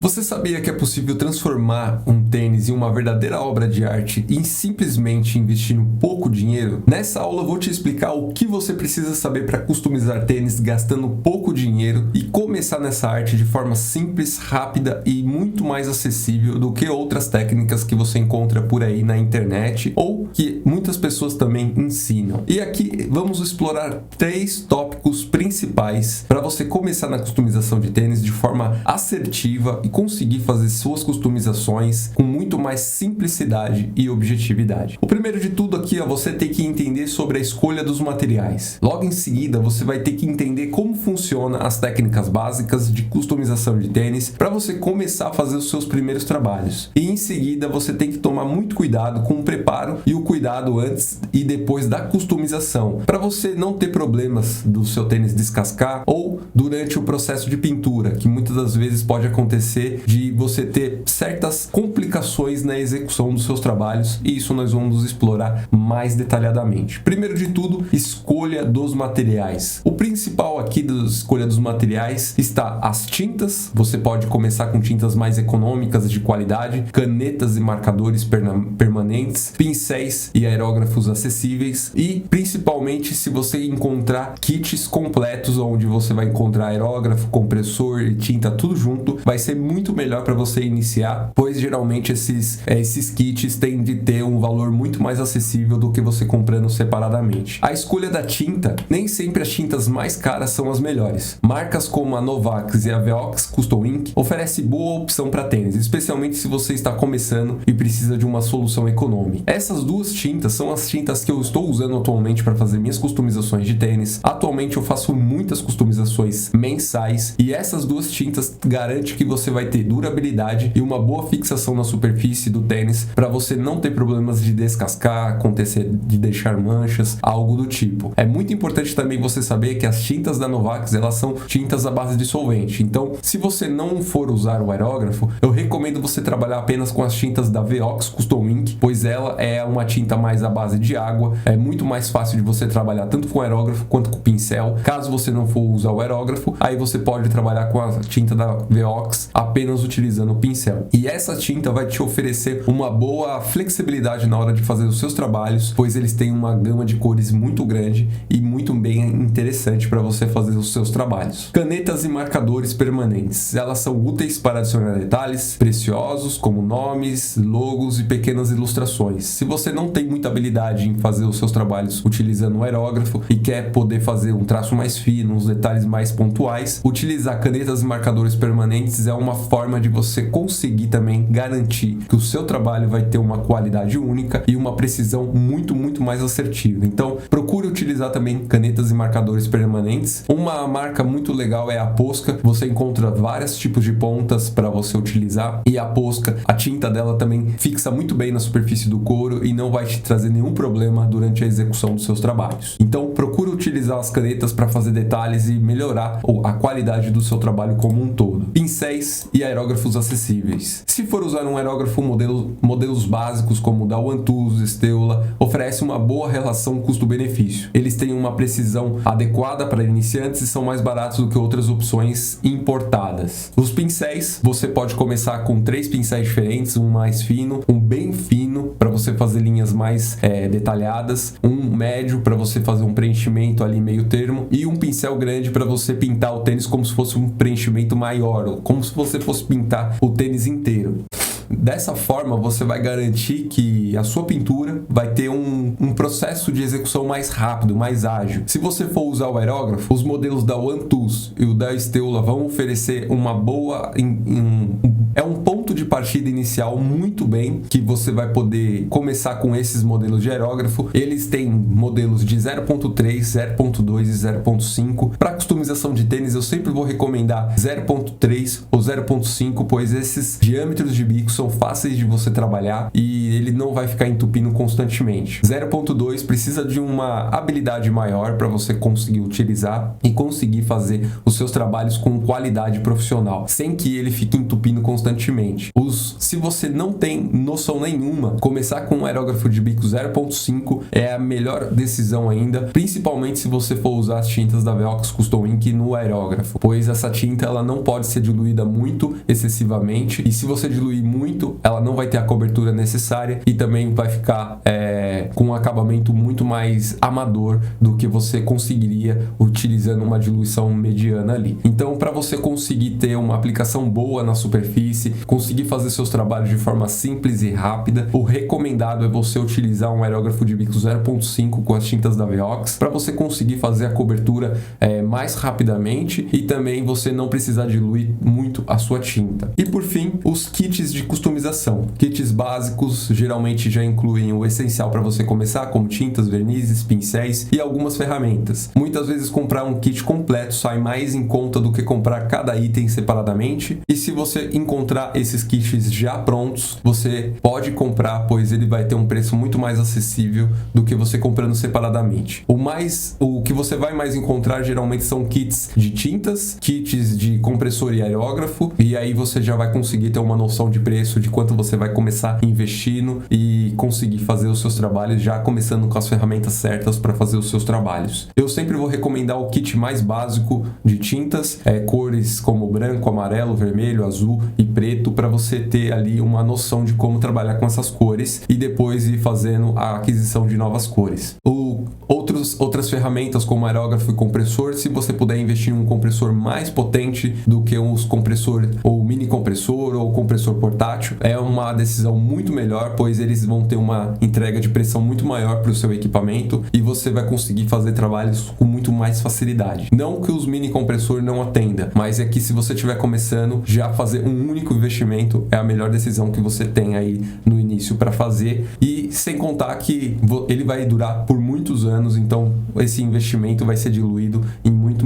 Você sabia que é possível transformar um tênis em uma verdadeira obra de arte e simplesmente investindo pouco dinheiro? Nessa aula eu vou te explicar o que você precisa saber para customizar tênis gastando pouco dinheiro e começar nessa arte de forma simples, rápida e muito mais acessível do que outras técnicas que você encontra por aí na internet ou que muitas pessoas também ensinam. E aqui vamos explorar 3 tópicos principais para você começar na customização de tênis de forma assertiva e conseguir fazer suas customizações com muito mais simplicidade e objetividade. O primeiro de tudo aqui é você ter que entender sobre a escolha dos materiais. Logo em seguida, você vai ter que entender como funciona as técnicas básicas de customização de tênis para você começar a fazer os seus primeiros trabalhos. E em seguida, você tem que tomar muito cuidado com o preparo e o cuidado antes e depois da customização, para você não ter problemas do seu tênis descascar ou durante o processo de pintura, que muitas das vezes pode acontecer de você ter certas complicações na execução dos seus trabalhos, e isso nós vamos explorar mais detalhadamente. Primeiro de tudo, escolha dos materiais. O principal aqui da escolha dos materiais está as tintas. Você pode começar com tintas mais econômicas de qualidade, canetas e marcadores permanentes, pincéis e aerógrafos acessíveis e principalmente se você encontrar kits completos onde você vai encontrar aerógrafo, compressor e tinta tudo junto, vai ser muito melhor para você iniciar, pois geralmente esses kits têm de ter um valor muito mais acessível do que você comprando separadamente. A escolha da tinta, nem sempre as tintas mais caras são as melhores. Marcas como a Novax e a Veox Custom Ink oferecem boa opção para tênis, especialmente se você está começando e precisa de uma solução econômica. Essas duas tintas são as tintas que eu estou usando atualmente para fazer minhas customizações de tênis. Atualmente eu faço muitas customizações mensais e essas duas tintas garantem que você vai ter durabilidade e uma boa fixação na superfície do tênis para você não ter problemas de descascar, acontecer de deixar manchas, algo do tipo. É muito importante também você saber que as tintas da Novax, elas são tintas à base de solvente. Então, se você não for usar o aerógrafo, eu recomendo você trabalhar apenas com as tintas da Veox Custom Ink, pois ela é uma tinta mais à base de água, é muito mais fácil de você trabalhar tanto com aerógrafo quanto com pincel. Caso você não for usar o aerógrafo, aí você pode trabalhar com a tinta da Veox apenas utilizando o pincel. E essa tinta vai te oferecer uma boa flexibilidade na hora de fazer os seus trabalhos, pois eles têm uma gama de cores muito grande e muito bem interessante para você fazer os seus trabalhos. Canetas e marcadores permanentes. Elas são úteis para adicionar detalhes preciosos, como nomes, logos e pequenas ilustrações. Se você não tem muita habilidade em fazer os seus trabalhos utilizando o aerógrafo e quer poder fazer um traço mais fino, uns detalhes mais pontuais, utilizar canetas e marcadores permanentes é uma forma de você conseguir também garantir que o seu trabalho vai ter uma qualidade única e uma precisão muito mais assertiva. Então, procure utilizar também canetas e marcadores permanentes. Uma marca muito legal é a Posca. Você encontra vários tipos de pontas para você utilizar e a Posca, a tinta dela também fixa muito bem na superfície do couro e não vai te trazer nenhum problema durante a execução dos seus trabalhos. Então, procure utilizar as canetas para fazer detalhes e melhorar a qualidade do seu trabalho como um todo. Pincéis e aerógrafos acessíveis. Se for usar um aerógrafo modelos básicos como o da OneTools, Steula, oferece uma boa relação custo-benefício. Eles têm uma precisão adequada para iniciantes e são mais baratos do que outras opções importadas. Os pincéis, você pode começar com 3 pincéis diferentes, um mais fino, um bem fino para você fazer linhas mais detalhadas, um médio para você fazer um preenchimento ali meio termo e um pincel grande para você pintar o tênis como se fosse um preenchimento maior, como se você fosse pintar o tênis inteiro. Dessa forma, você vai garantir que a sua pintura vai ter um processo de execução mais rápido, mais ágil. Se você for usar o aerógrafo, os modelos da OneTools e o da Steula vão oferecer uma boa... É um ponto de partida inicial muito bem, que você vai poder começar com esses modelos de aerógrafo. Eles têm modelos de 0.3, 0.2 e 0.5. Para customização de tênis, eu sempre vou recomendar 0.3 ou 0.5, pois esses diâmetros de bico são fáceis de você trabalhar e ele não vai ficar entupindo constantemente. 0.2 precisa de uma habilidade maior para você conseguir utilizar e conseguir fazer os seus trabalhos com qualidade profissional, sem que ele fique entupindo constantemente. Os Se você não tem noção nenhuma, começar com um aerógrafo de bico 0.5 é a melhor decisão ainda, principalmente se você for usar as tintas da Veox Custom Ink no aerógrafo, pois essa tinta ela não pode ser diluída muito excessivamente, e se você diluir muito, ela não vai ter a cobertura necessária e também vai ficar com um acabamento muito mais amador do que você conseguiria utilizando uma diluição mediana ali. Então, para você conseguir ter uma aplicação boa na superfície, conseguir fazer seus trabalhos de forma simples e rápida, o recomendado é você utilizar um aerógrafo de bico 0.5 com as tintas da Veox, para você conseguir fazer a cobertura mais rapidamente e também você não precisar diluir muito a sua tinta. E por fim, os kits de customização. Kits básicos geralmente já incluem o essencial para você começar, como tintas, vernizes, pincéis e algumas ferramentas. Muitas vezes comprar um kit completo sai mais em conta do que comprar cada item separadamente, e se você encontrar esses kits já prontos, você pode comprar, pois ele vai ter um preço muito mais acessível do que você comprando separadamente. O que você vai mais encontrar geralmente são kits de tintas, kits de compressor e aerógrafo, e aí você já vai conseguir ter uma noção de preço, de quanto você vai começar investindo e conseguir fazer os seus trabalhos já começando com as ferramentas certas para fazer os seus trabalhos. Eu sempre vou recomendar o kit mais básico de tintas, cores como branco, amarelo, vermelho, azul e preto, para você ter ali uma noção de como trabalhar com essas cores e depois ir fazendo a aquisição de novas cores. Outras ferramentas como aerógrafo e compressor, se você puder investir em um compressor mais potente do que os compressor ou mini compressor ou compressor portátil, é uma decisão muito melhor, pois eles vão ter uma entrega de pressão muito maior para o seu equipamento e você vai conseguir fazer trabalhos com muito mais facilidade. Não que os mini compressor não atenda, mas é que se você estiver começando, já fazer um único investimento é a melhor decisão que você tem aí no início para fazer, e sem contar que ele vai durar por muitos anos, então esse investimento vai ser diluído em muito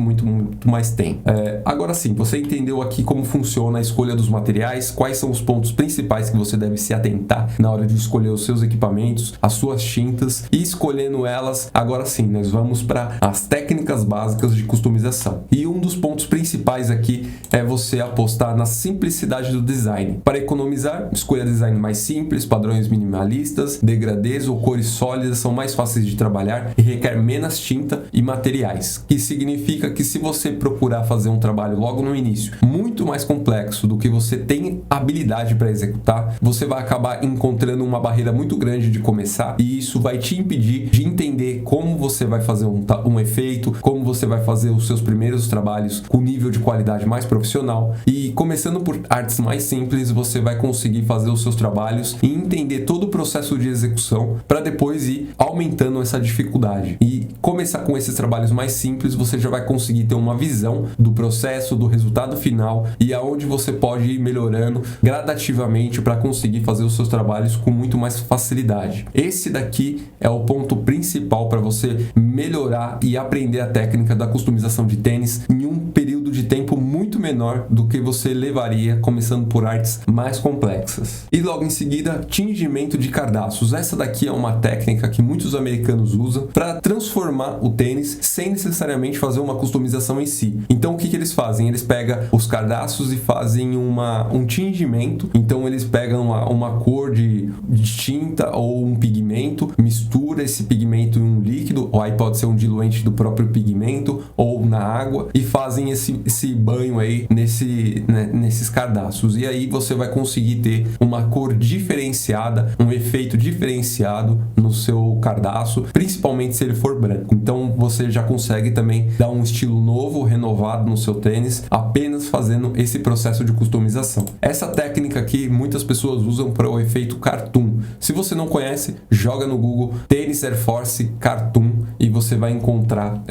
mais tempo. Agora sim, você entendeu aqui como funciona a escolha dos materiais, quais são os pontos principais que você deve se atentar na hora de escolher os seus equipamentos, as suas tintas, e escolhendo elas, agora sim, nós vamos para as técnicas básicas de customização. E um dos pontos principais aqui é você apostar na simplicidade do design. Para economizar, escolha design mais simples, padrões minimalistas, degradês ou cores sólidas são mais fáceis de trabalhar e requer menos tinta e materiais, que significa que se você procurar fazer um trabalho logo no início muito mais complexo do que você tem habilidade para executar, você vai acabar encontrando uma barreira muito grande de começar, e isso vai te impedir de entender como você vai fazer um efeito, como você vai fazer os seus primeiros trabalhos com nível de qualidade mais profissional. E começando por artes mais simples, você vai conseguir fazer os seus trabalhos e entender todo o processo de execução para depois ir aumentando essa dificuldade. E começar com esses trabalhos mais simples, você já vai conseguir ter uma visão do processo, do resultado final e aonde você pode ir melhorando gradativamente para conseguir fazer os seus trabalhos com muito mais facilidade. Esse daqui é o ponto principal para você melhorar e aprender a técnica da customização de tênis em um período de tempo muito menor do que você levaria começando por artes mais complexas. E logo em seguida, tingimento de cardaços. Essa daqui é uma técnica que muitos americanos usam para transformar o tênis sem necessariamente fazer uma customização em si. Então o que eles fazem? Eles pegam os cardaços e fazem um tingimento. Então eles pegam uma cor de tinta ou um pigmento, mistura esse pigmento em um líquido, ou aí pode ser um diluente do próprio pigmento ou na água, e fazem esse banho aí nesses cardaços. E aí você vai conseguir ter uma cor diferenciada, um efeito diferenciado no seu cardaço, principalmente se ele for branco. Então você já consegue também dar um estilo novo, renovado no seu tênis, apenas fazendo esse processo de customização. Essa técnica aqui muitas pessoas usam para o efeito cartoon. Se você não conhece, joga no Google tênis Air Force Cartoon e você vai encontrar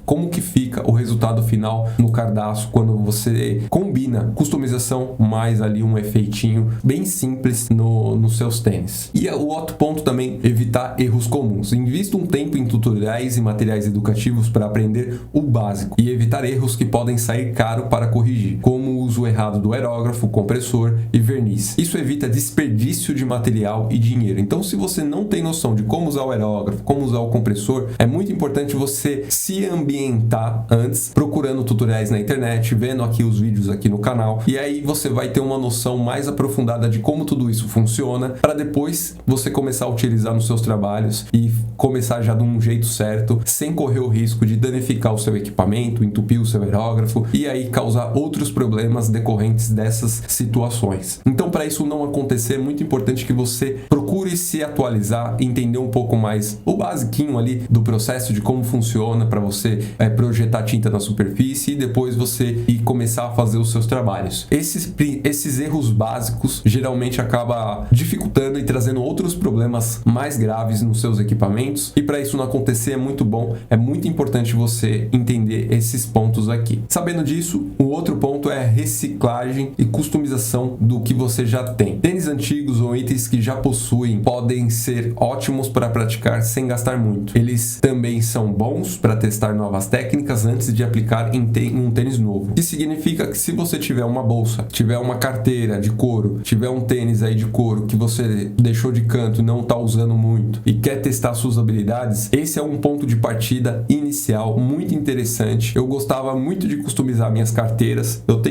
como que fica o resultado final no cardaço quando você combina customização mais ali um efeitinho bem simples nos seus tênis. E o outro ponto também, evitar erros comuns. Invista um tempo em tutoriais e materiais educativos para aprender o básico e evitar erros que podem sair caro para corrigir, como o uso errado do aerógrafo, compressor e verniz. Isso evita desperdício de material e dinheiro. Então, se você não tem noção de como usar o aerógrafo, como usar o compressor, é muito importante você se ambientar antes, procurando tutoriais na internet, vendo aqui os vídeos aqui no canal, e aí você vai ter uma noção mais aprofundada de como tudo isso funciona, para depois você começar a utilizar nos seus trabalhos e começar já de um jeito certo, sem correr o risco de danificar o seu equipamento, entupir o seu aerógrafo e aí causar outros problemas decorrentes dessas situações. Então, para isso não acontecer, é muito importante que você procure se atualizar, entender um pouco mais o basiquinho ali do processo de como funciona para você projetar tinta na superfície e depois você ir começar a fazer os seus trabalhos. Esses erros básicos geralmente acabam dificultando e trazendo outros problemas mais graves nos seus equipamentos, e para isso não acontecer é muito importante você entender esses pontos aqui. Sabendo disso, o outro ponto é a reciclagem e customização do que você já tem. Tênis antigos ou itens que já possuem podem ser ótimos para praticar sem gastar muito. Eles também são bons para testar novas técnicas antes de aplicar em um tênis novo. Isso significa que se você tiver uma bolsa, tiver uma carteira de couro, tiver um tênis aí de couro que você deixou de canto e não está usando muito e quer testar suas habilidades, esse é um ponto de partida inicial muito interessante. Eu gostava muito de customizar minhas carteiras. Eu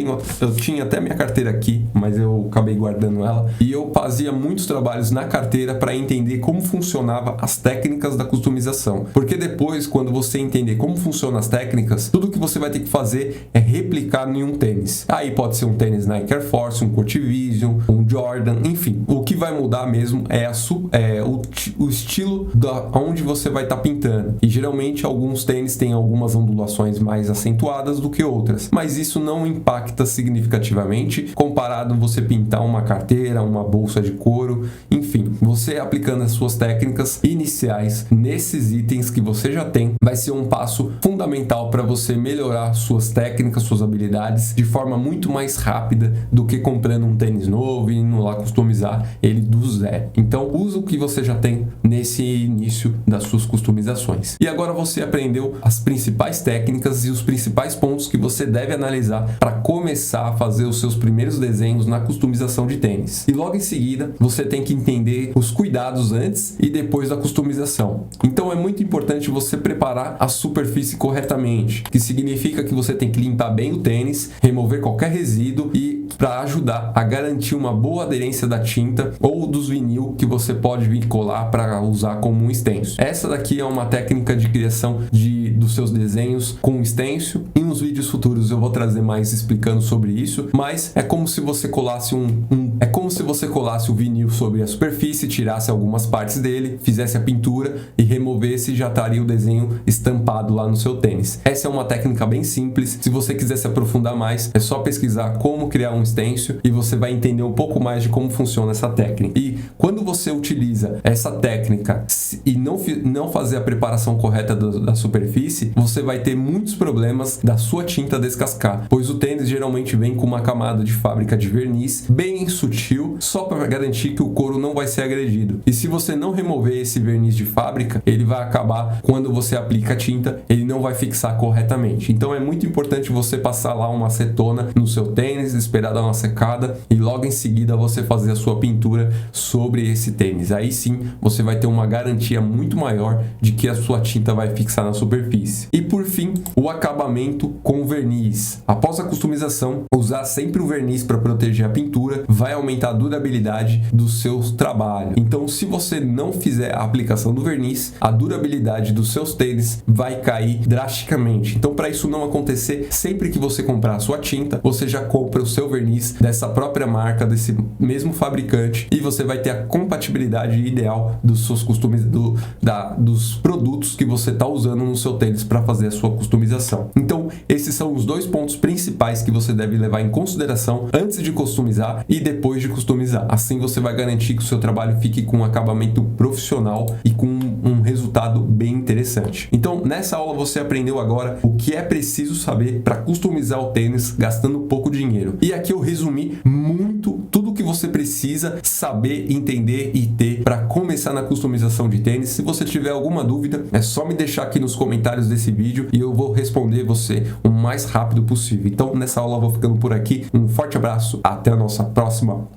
tinha até minha carteira aqui, mas eu acabei guardando ela, e eu fazia muitos trabalhos na carteira para entender como funcionava as técnicas da customização. Porque depois, quando você entender como funcionam as técnicas, tudo que você vai ter que fazer é replicar em um tênis. Aí pode ser um tênis Nike Air Force, um Court Vision, um Jordan, enfim. O que vai mudar mesmo é o estilo onde você vai estar pintando. E geralmente alguns tênis têm algumas ondulações mais acentuadas do que outras, mas isso não impacta significativamente comparado a você pintar uma carteira, uma bolsa de couro, enfim. Você aplicando as suas técnicas iniciais nesses itens que você já tem, vai ser um passo fundamental para você melhorar suas técnicas, suas habilidades de forma muito mais rápida do que comprando um tênis novo e indo lá customizar ele do zero. Então, usa o que você já tem nesse início das suas customizações. E agora você aprendeu as principais técnicas e os principais pontos que você deve analisar para começar a fazer os seus primeiros desenhos na customização de tênis. E logo em seguida, você tem que entender os cuidados antes e depois da customização. Então, é muito importante você preparar a superfície corretamente, que significa que você tem que limpar bem o tênis, remover qualquer resíduo e para ajudar a garantir uma boa aderência da tinta ou dos vinil que você pode vir colar para usar como um stencil. Essa daqui é uma técnica de criação dos seus desenhos com stencil. Em uns vídeos futuros eu vou trazer mais explicando sobre isso, mas é como se você colasse o vinil sobre a superfície, tirasse algumas partes dele, fizesse a pintura e removesse, e já estaria o desenho estampado lá no seu tênis. Essa é uma técnica bem simples. Se você quiser se aprofundar mais, é só pesquisar como criar um stencil e você vai entender um pouco mais de como funciona essa técnica. E quando você utiliza essa técnica e não fazer a preparação correta da superfície, você vai ter muitos problemas da sua tinta descascar, pois o tênis geralmente vem com uma camada de fábrica de verniz bem sutil, só para garantir que o couro não vai ser agredido. E se você não remover esse verniz de fábrica, ele vai acabar, quando você aplica a tinta, ele não vai fixar corretamente. Então é muito importante você passar lá uma acetona no seu tênis, esperar dar uma secada e logo em seguida você fazer a sua pintura sobre esse tênis. Aí sim você vai ter uma garantia muito maior de que a sua tinta vai fixar na superfície. E por fim, o acabamento com verniz. Após a customização, usar sempre o verniz para proteger a pintura vai aumentar a durabilidade do seu trabalho. Então, se você não fizer a aplicação do verniz, a durabilidade dos seus tênis vai cair drasticamente. Então, para isso não acontecer, sempre que você comprar a sua tinta, você já compra o seu verniz dessa própria marca, desse mesmo fabricante, e você vai ter a compatibilidade ideal dos seus dos produtos que você está usando no seu tênis para fazer a sua customização. Então, esses são os dois pontos principais que você deve levar em consideração antes de customizar e depois de customizar. Assim você vai garantir que o seu trabalho fique com um acabamento profissional e com um resultado bem interessante. Então, nessa aula você aprendeu agora o que é preciso saber para customizar o tênis gastando pouco dinheiro. E aqui eu resumi muito tudo que você precisa saber, entender e ter para começar na customização de tênis. Se você tiver alguma dúvida, é só me deixar aqui nos comentários desse vídeo e eu vou responder você o mais rápido possível. Então, nessa aula eu vou ficando por aqui. Um forte abraço, até a nossa próxima